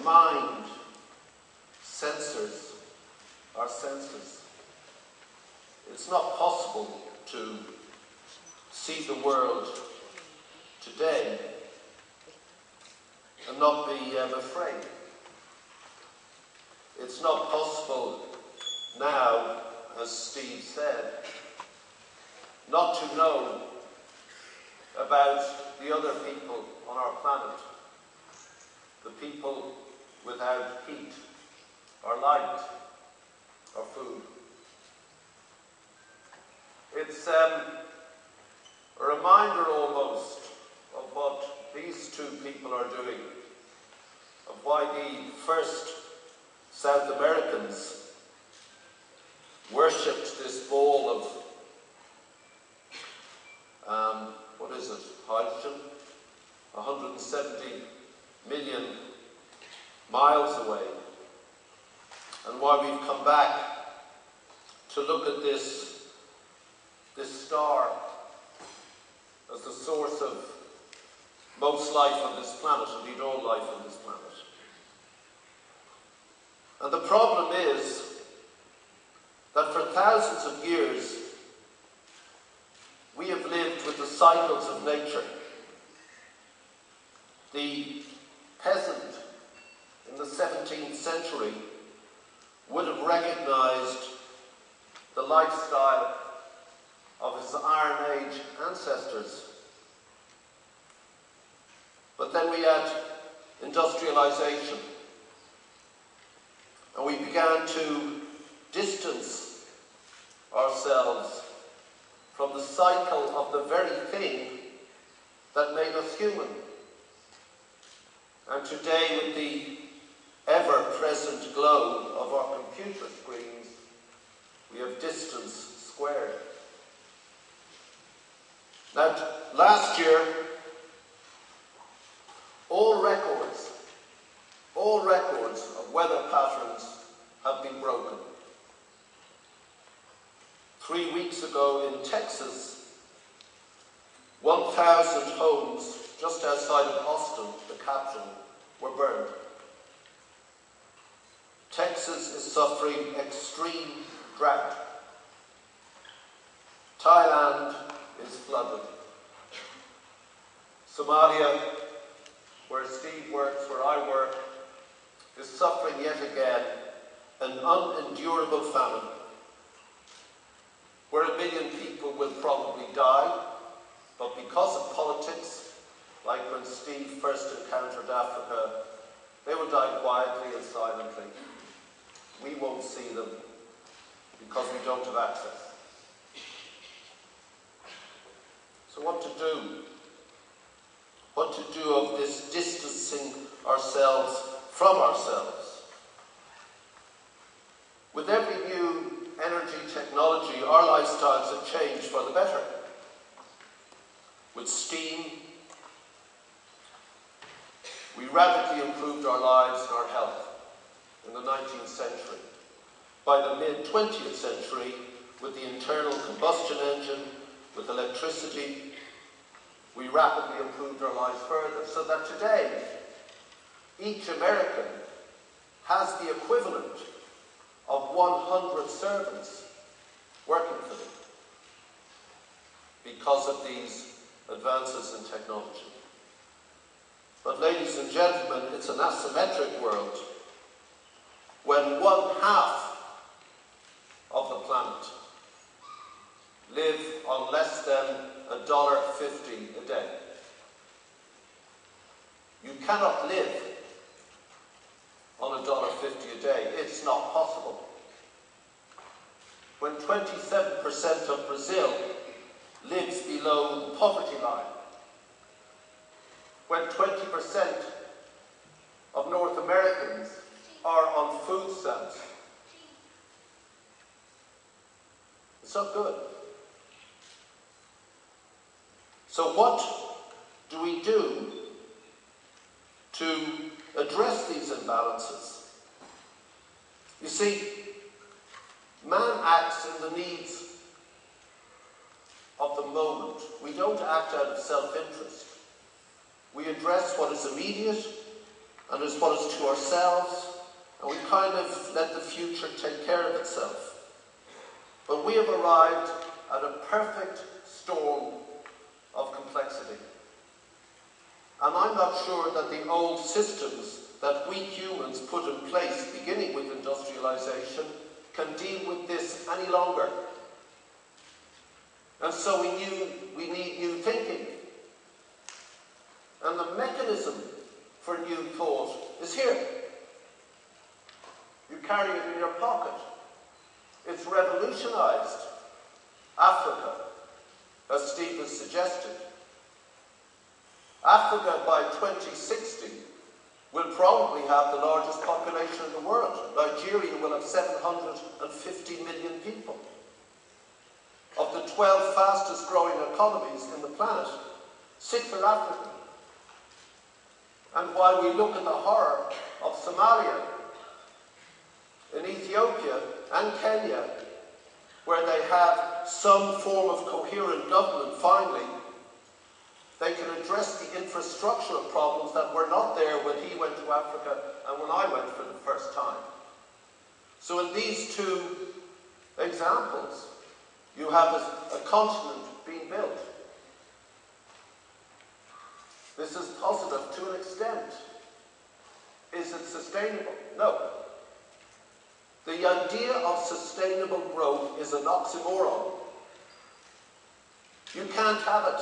mind censors our senses. It's not possible to see the world today and not be afraid. It's not possible now, as Steve said, not to know about the other people on our planet, the people without heat, or light, or food. It's a reminder almost of what these two people are doing, of why the first South Americans worshipped this ball of, what is it, hydrogen, 170 million miles away, and why we've come back to look at this star as the source of most life on this planet, indeed all life on this planet. And the problem is that for thousands of years we have lived with the cycles of nature. The peasant in the 17th century would have recognized the lifestyle of his Iron Age ancestors. But then we had industrialization, and we began to distance ourselves from the cycle of the very thing that made us human. And today, with the ever-present glow of our computer screens, we have distance squared. Now, last year, all records of weather patterns have been broken. 3 weeks ago in Texas, 1,000 homes just outside of Austin, the capital, were burned. Texas is suffering extreme drought. Thailand is flooded. Somalia, where Steve works, where I work, is suffering yet again an unendurable famine, where 1 million people will probably die, but because of politics, like when Steve first encountered Africa, they will die quietly and silently. We won't see them because we don't have access. So what to do? What to do of this distancing ourselves from ourselves? With every new energy technology, our lifestyles have changed for the better. With steam, we radically improved our lives and our health in the 19th century. By the mid-20th century, with the internal combustion engine, with electricity, we rapidly improved our lives further, so that today, each American has the equivalent of 100 servants working for them because of these advances in technology. But ladies and gentlemen, it's an asymmetric world when 1/2 of the planet live on less than $1.50 a day. You cannot live on $1.50 a day. It's not possible. When 27% of Brazil lives below the poverty line, when 20% of North Americans are on food stamps, it's not good. So what do we do to address these imbalances? You see, man acts in the needs of the moment. We don't act out of self-interest. We address what is immediate and is what is to ourselves, and we kind of let the future take care of itself. But we have arrived at a perfect storm of complexity. And I'm not sure that the old systems that we humans put in place, beginning with industrialization, can deal with this any longer. And so we need new thinking. And the mechanism for new thought is here. You carry it in your pocket. It's revolutionized Africa, as Steve has suggested. Africa by 2060 will probably have the largest population in the world. Nigeria will have 750 million people. Of the 12 fastest growing economies in the planet, 6 are African. And while we look at the horror of Somalia, in Ethiopia and Kenya, where they have some form of coherent government finally, they can address the infrastructural problems that were not there when he went to Africa and when I went for the first time. So in these two examples, you have a continent being built. This is positive to an extent. Is it sustainable? No. The idea of sustainable growth is an oxymoron. You can't have it.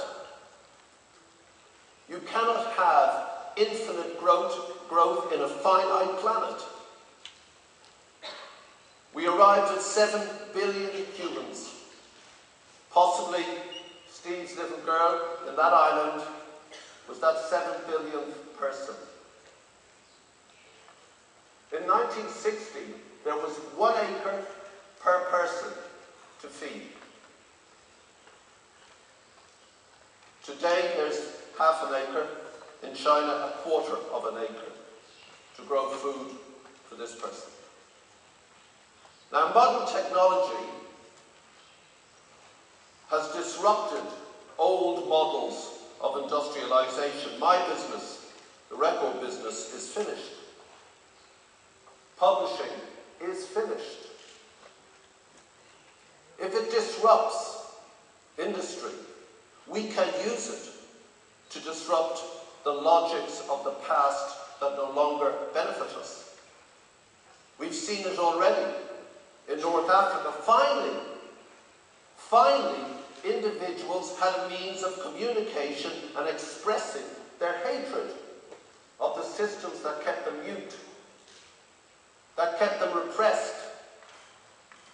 You cannot have infinite growth in a finite planet. We arrived at 7 billion humans. Possibly Steve's little girl in that island was that 7 billionth person. In 1960, there was 1 acre per person to feed. Today, there's half an acre. In China, 1/4 of an acre to grow food for this person. Now, modern technology has disrupted old models of industrialization. My business, the record business, is finished. Publishing is finished. If it disrupts industry, we can use it to disrupt the logics of the past that no longer benefit us. We've seen it already in North Africa. Finally, individuals had a means of communication and expressing their hatred of the systems that kept them mute, that kept them repressed,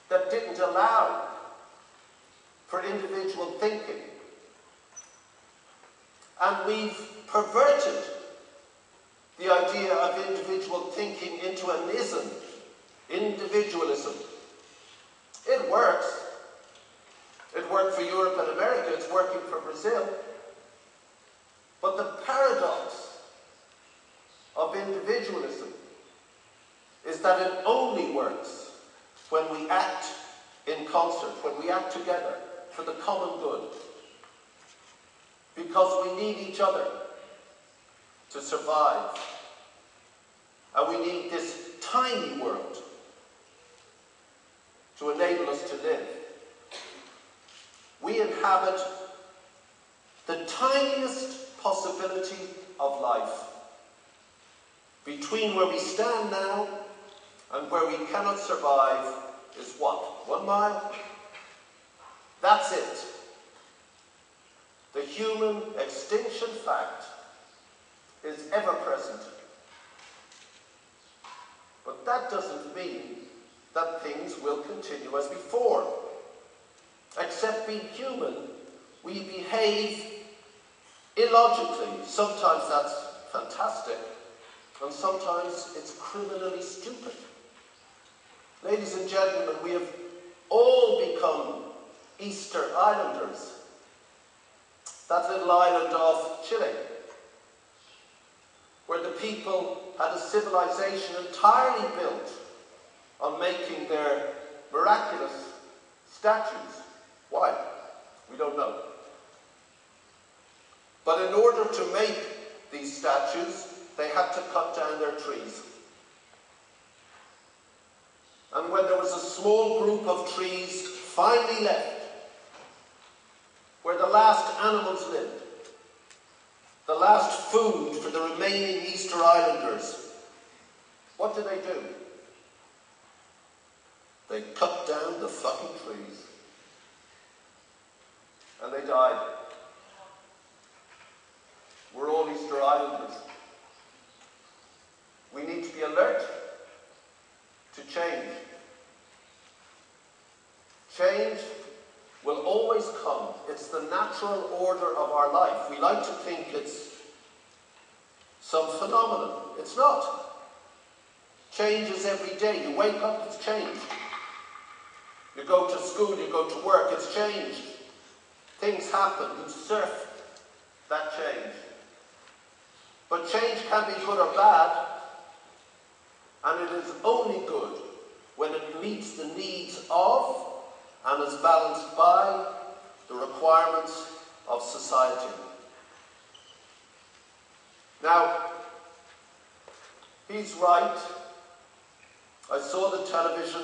that didn't allow for individual thinking. And we've perverted the idea of individual thinking into an ism, individualism. It works. It worked for Europe and America, it's working for Brazil. But the paradox of individualism is that it only works when we act in concert, when we act together for the common good. Because we need each other to survive. And we need this tiny world to enable us to live. We inhabit the tiniest possibility of life. Between where we stand now and where we cannot survive is what? 1 mile? That's it. The human extinction fact is ever present. But that doesn't mean that things will continue as before. Except being human, we behave illogically. Sometimes that's fantastic, and sometimes it's criminally stupid. Ladies and gentlemen, we have all become Easter Islanders. That little island off Chile, where the people had a civilization entirely built on making their miraculous statues. Why? We don't know. But in order to make these statues, they had to cut down their trees. And when there was a small group of trees finally left, where the last animals lived, the last food for the remaining Easter Islanders, what do? They cut down the fucking trees. And they died. We're all Easter Islanders. We need to be alert to change. Change will always come. It's the natural order of our life. We like to think it's some phenomenon. It's not. Change is every day. You wake up, it's changed. You go to school, you go to work, it's changed. Things happen, you surf that change. But change can be good or bad, and it is only good when it meets the needs of and is balanced by the requirements of society. Now, he's right. I saw the television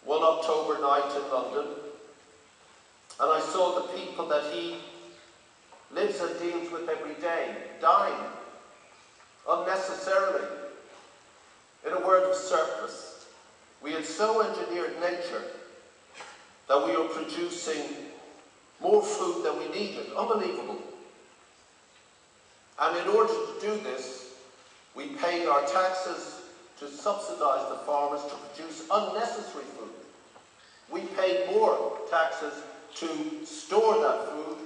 one October night in London, and I saw the people that he lives and deals with every day dying unnecessarily. In a word of surplus, we had so engineered nature that we are producing more food than we needed. Unbelievable. And in order to do this, we paid our taxes to subsidize the farmers to produce unnecessary food. We paid more taxes to store that food,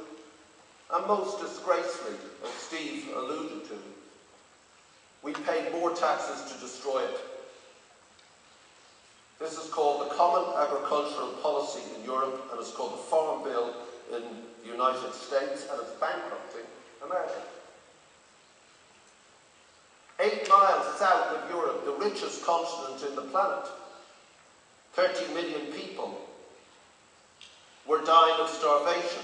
and most disgracefully, as Steve alluded to, we paid more taxes to destroy it. This is called the Common Agricultural Policy in Europe, and it's called the Farm Bill in the United States, and it's bankrupting America. 8 miles south of Europe, the richest continent in the planet, 30 million people were dying of starvation,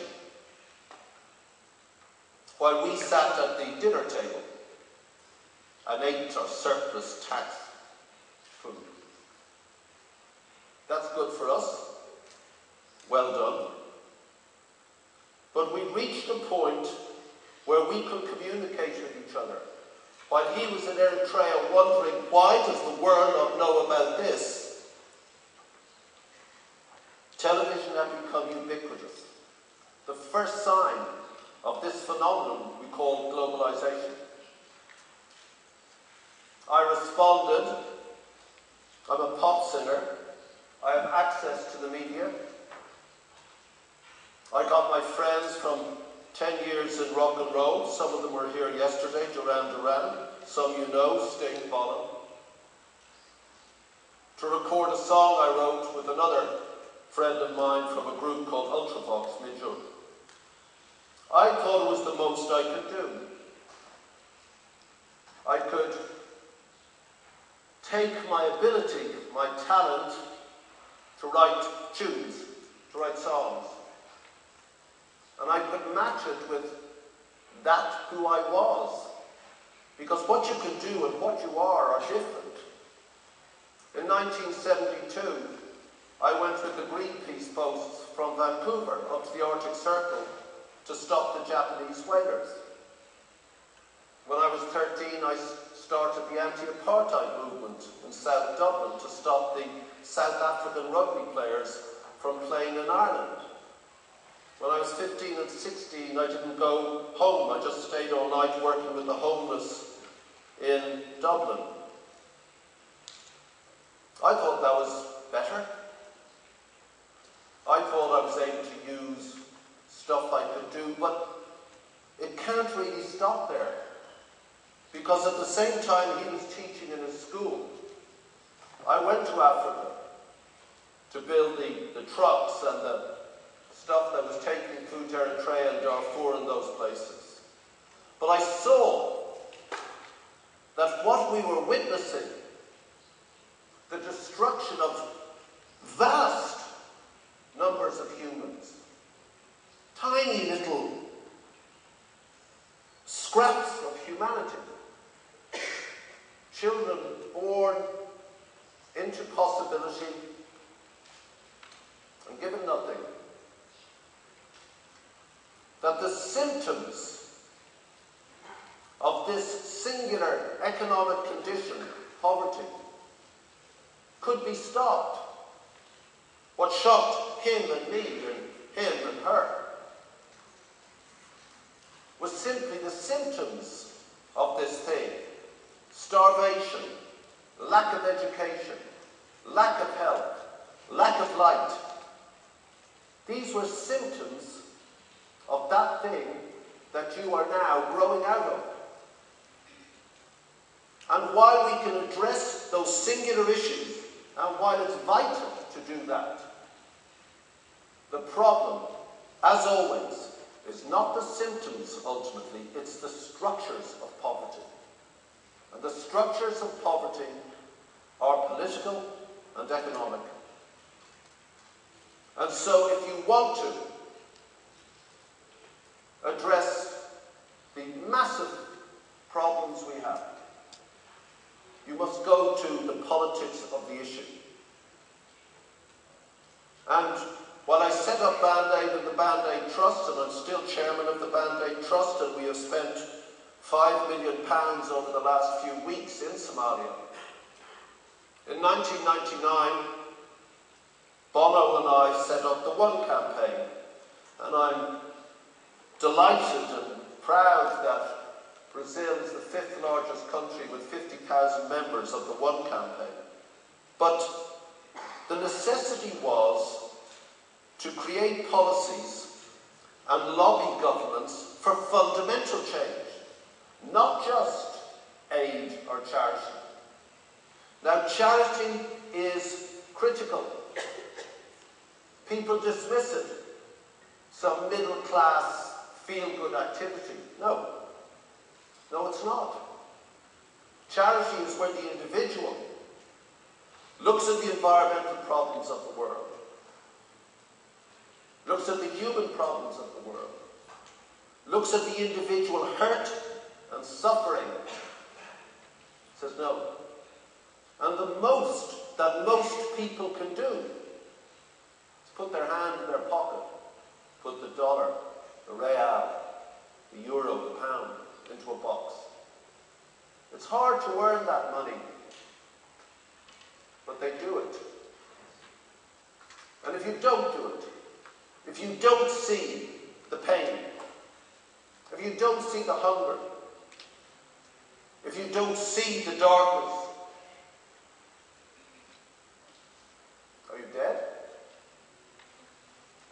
while we sat at the dinner table and ate our surplus tax food. That's good for us. Well done. But we reached a point where we could communicate with each other. While he was in Eritrea wondering, why does the world not know about this? Television had become ubiquitous. The first sign of this phenomenon we call globalization. I responded, I'm a pop singer, I have access to the media. I got my friends from 10 years in rock and roll. Some of them were here yesterday, Duran Duran. Some you know, Sting, Bono. To record a song I wrote with another friend of mine from a group called Ultravox, Midjour. I thought it was the most I could do. I could take my ability, my talent, to write tunes, to write songs. And I could match it with that who I was. Because what you can do and what you are different. In 1972, I went with the Greenpeace posts from Vancouver up to the Arctic Circle to stop the Japanese whalers. When I was 13, I started the anti-apartheid movement in South Dublin to stop the South African rugby players from playing in Ireland. When I was 15 and 16, I didn't go home. I just stayed all night working with the homeless in Dublin. I thought that was better. I thought I was able to use stuff I could do, but it can't really stop there. Because at the same time he was teaching in his school, I went to Africa to build the trucks and the stuff that was taking food to Eritrea and Darfur and those places. But I saw that what we were witnessing, the destruction of vast numbers of humans, tiny little scraps of humanity, symptoms of this singular economic condition, poverty, could be stopped. What shocked him and me and him and her was simply the symptoms of this thing. Starvation, lack of education, lack of health, lack of light. These were symptoms of that thing that you are now growing out of. And while we can address those singular issues, and while it's vital to do that, the problem, as always, is not the symptoms ultimately, it's the structures of poverty. And the structures of poverty are political and economic. And so if you want to address the massive problems we have, you must go to the politics of the issue. And while I set up Band-Aid and the Band-Aid Trust, and I'm still chairman of the Band-Aid Trust, and we have spent £5 million over the last few weeks in Somalia. In 1999, Bono and I set up the One campaign, and I'm delighted and proud that Brazil is the 5th largest country with 50,000 members of the One campaign. But the necessity was to create policies and lobby governments for fundamental change, not just aid or charity. Now, charity is critical. People dismiss it. Some middle-class, feel-good activity. No. No, it's not. Charity is where the individual looks at the environmental problems of the world, looks at the human problems of the world, looks at the individual hurt and suffering, says no. And the most that most people can do is put their hand in their pocket, put the dollar, the real, the euro, the pound into a box. It's hard to earn that money, but they do it. And if you don't do it, if you don't see the pain, if you don't see the hunger, if you don't see the darkness, are you dead?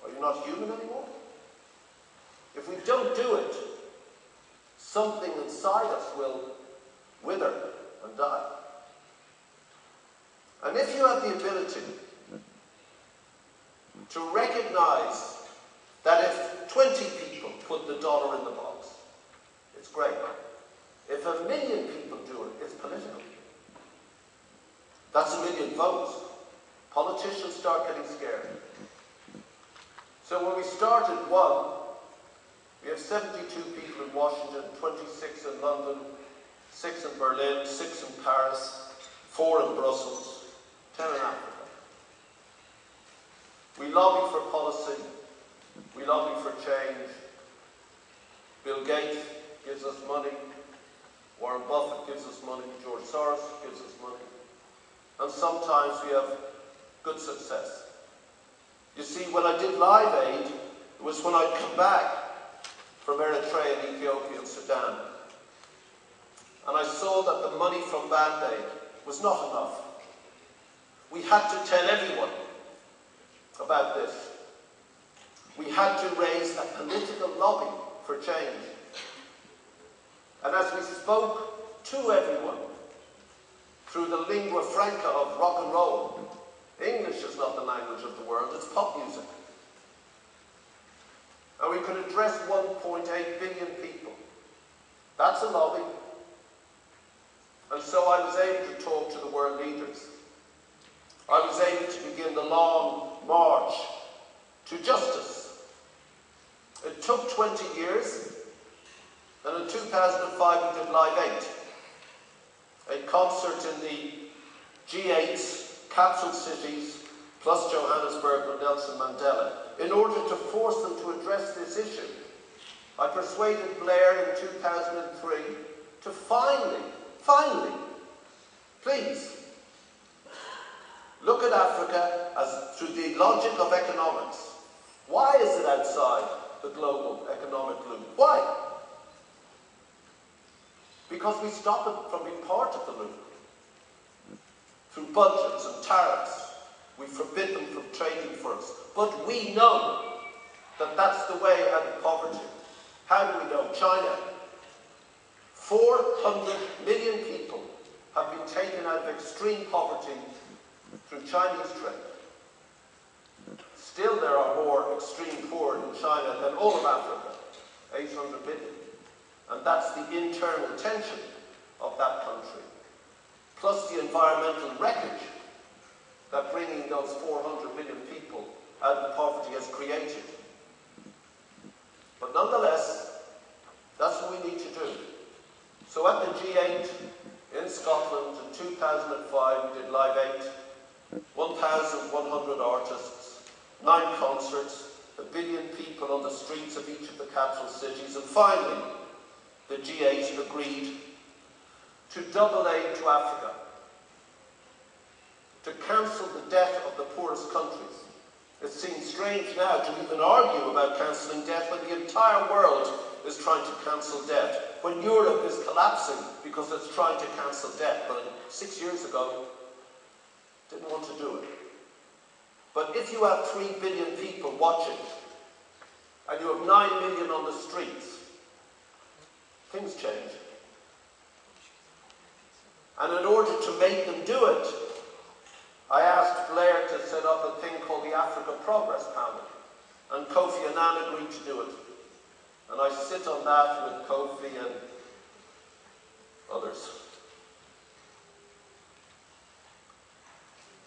Are you not human anymore? If we don't do it, something inside us will wither and die. And if you have the ability to recognize that if 20 people put the dollar in the box, it's great. If 1 million people do it, it's political. That's 1 million votes. Politicians start getting scared. So when we started One, we have 72 people in Washington, 26 in London, 6 in Berlin, 6 in Paris, 4 in Brussels, 10 in Africa. We lobby for policy. We lobby for change. Bill Gates gives us money. Warren Buffett gives us money. George Soros gives us money. And sometimes we have good success. You see, when I did Live Aid, it was when I'd come back from Eritrea and Ethiopia and Sudan. And I saw that the money from Band-Aid was not enough. We had to tell everyone about this. We had to raise a political lobby for change. And as we spoke to everyone through the lingua franca of rock and roll, English is not the language of the world, it's pop music. And we could address 1.8 billion people. That's a lobby. And so I was able to talk to the world leaders. I was able to begin the long march to justice. It took 20 years, and in 2005 we did Live 8, a concert in the G8's capital cities, plus Johannesburg with Nelson Mandela, in order to force them to address this issue I persuaded Blair in 2003 to finally, please, look at Africa as through the logic of economics. Why is it outside the global economic loop? Why? Because we stop it from being part of the loop. Through budgets and tariffs, we forbid them from trading for us. But we know that that's the way out of poverty. How do we know? China. 400 million people have been taken out of extreme poverty through Chinese trade. Still there are more extreme poor in China than all of Africa, 800 million. And that's the internal tension of that country. Plus the environmental wreckage that bringing those 400 million people out of poverty has created. But nonetheless, that's what we need to do. So at the G8 in Scotland in 2005, we did Live 8, 1,100 artists, 9 concerts, 1 billion people on the streets of each of the capital cities, and finally, the G8 agreed to double aid to Africa, to cancel the debt of the poorest countries. It seems strange now to even argue about cancelling debt when the entire world is trying to cancel debt, when Europe is collapsing because it's trying to cancel debt, but 6 years ago, didn't want to do it. But if you have 3 billion people watching, and you have 9 million on the streets, things change. And in order to make them do it, I asked Blair to set up a thing called the Africa Progress Panel, and Kofi Annan agreed to do it. And I sit on that with Kofi and others.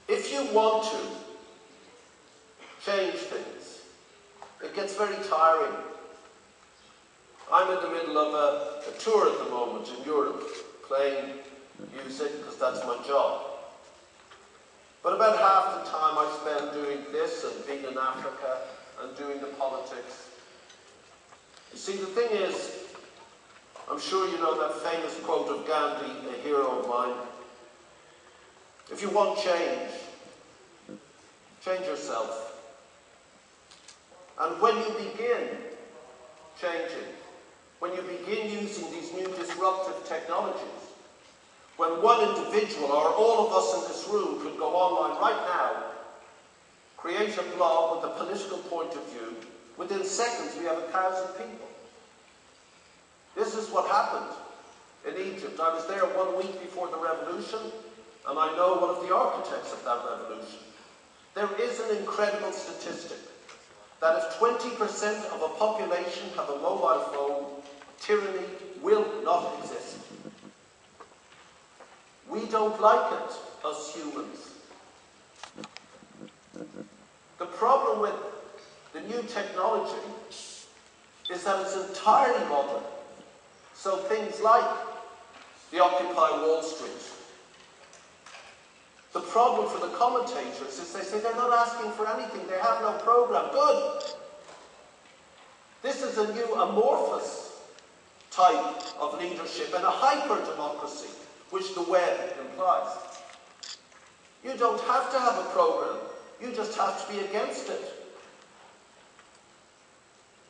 If you want to change things, it gets very tiring. I'm in the middle of a tour at the moment in Europe, playing music because that's my job. But about half the time I spend doing this and being in Africa and doing the politics. You see, the thing is, I'm sure you know that famous quote of Gandhi, a hero of mine. If you want change, change yourself. And when you begin changing, when you begin using these new disruptive technologies, when one individual or all of us in this room could go online right now, create a blog with a political point of view, within seconds we have 1,000 people. This is what happened in Egypt. I was there 1 week before the revolution, and I know one of the architects of that revolution. There is an incredible statistic that if 20% of a population have a mobile phone, tyranny will not exist. We don't like it, us humans. The problem with the new technology is that it's entirely modern. So things like the Occupy Wall Street. The problem for the commentators is they say they're not asking for anything, they have no program. Good! This is a new amorphous type of leadership and a hyper-democracy, which the web implies. You don't have to have a program, you just have to be against it.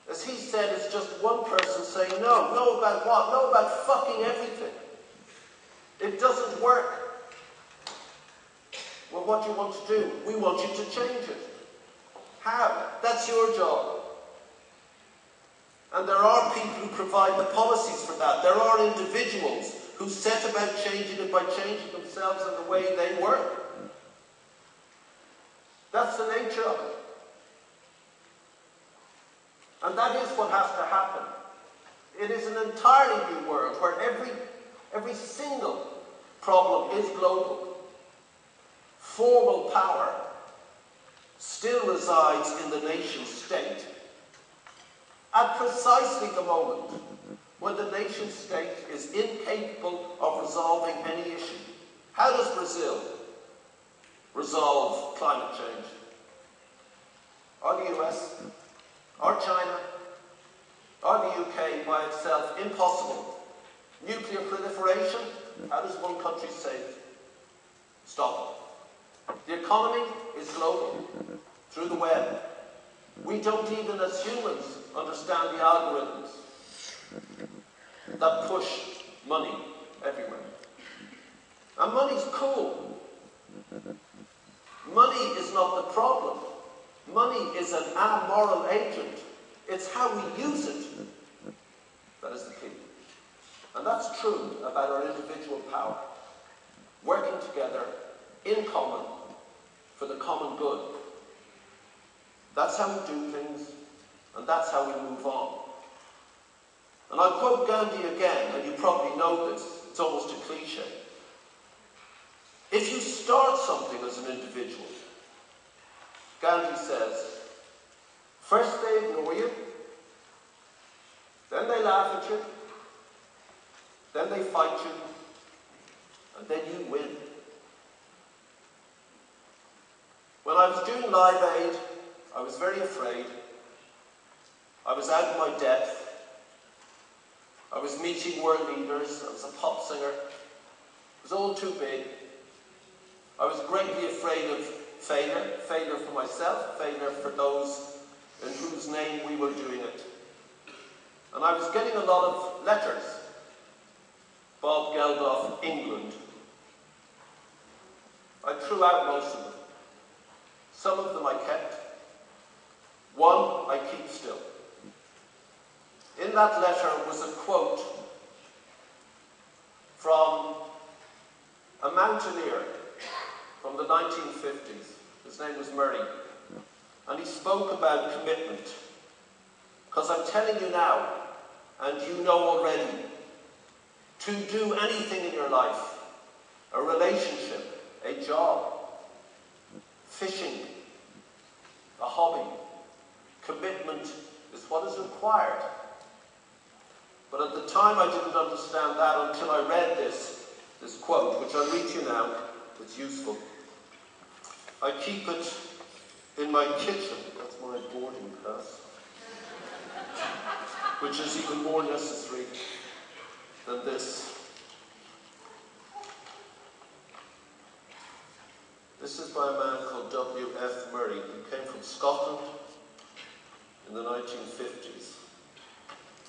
As he said, it's just one person saying no. No about what? No about fucking everything. It doesn't work. Well, what do you want to do? We want you to change it. How? That's your job. And there are people who provide the policies for that. There are individuals who set about changing it by changing themselves and the way they work. That's the nature of it. And that is what has to happen. It is an entirely new world where every single problem is global. Formal power still resides in the nation state at precisely the moment when the nation state is incapable of resolving any issue. How does Brazil resolve climate change? Or the US? Or China? Or the UK? by itself impossible. Nuclear proliferation, how does one country say stop it? The economy is global, through the web. We don't even as humans understand the algorithms that push money everywhere. And money's cool. Money is not the problem. Money is an amoral agent. It's how we use it that is the key. And that's true about our individual power. Working together, in common, for the common good. That's how we do things, and that's how we move on. And I'll quote Gandhi again, and you probably know this, it's almost a cliche. If you start something as an individual, Gandhi says, first they ignore you, then they laugh at you, then they fight you, and then you win. When I was doing Live Aid, I was very afraid. I was out of my depth. I was meeting world leaders. I was a pop singer. It was all too big. I was greatly afraid of failure. Failure for myself, failure for those in whose name we were doing it. And I was getting a lot of letters. Bob Geldof, England. I threw out most of them. Some of them I kept. One I keep still. In that letter was a quote from a mountaineer from the 1950s. His name was Murray. And he spoke about commitment. Because I'm telling you now, and you know already, to do anything in your life, a relationship, a job, fishing, a hobby, commitment is what is required. But at the time I didn't understand that until I read this quote, which I'll read to you now. It's useful. I keep it in my kitchen. That's my boarding pass. Which is even more necessary than this. This is by a man called W.F. Murray, who came from Scotland in the 1950s.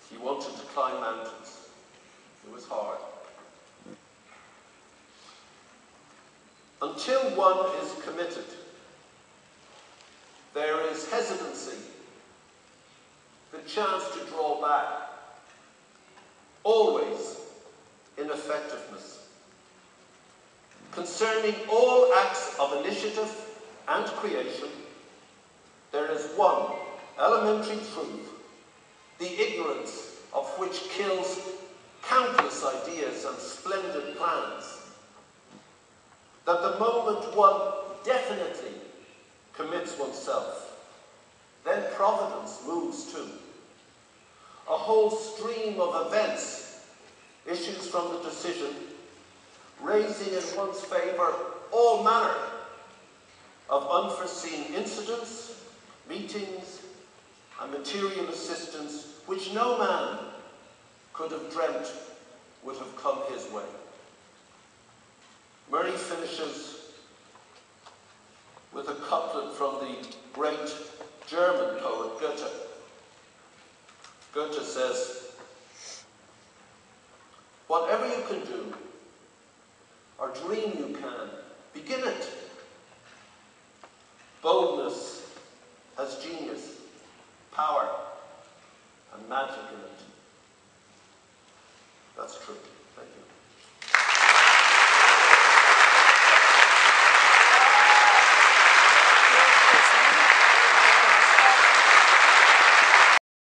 He wanted to climb mountains. It was hard. Until one is committed, there is hesitancy, the chance to draw back, always ineffectiveness. Concerning all acts of initiative and creation, there is one elementary truth, the ignorance of which kills countless ideas and splendid plans. That the moment one definitely commits oneself, then providence moves too. A whole stream of events issues from the decision, raising in one's favour all manner of unforeseen incidents, meetings, and material assistance which no man could have dreamt would have come his way. Murray finishes with a couplet from the great German poet Goethe. Goethe says, whatever you can do, or dream you can, begin it. Boldness has genius, power, and magic in it. That's true. Thank you.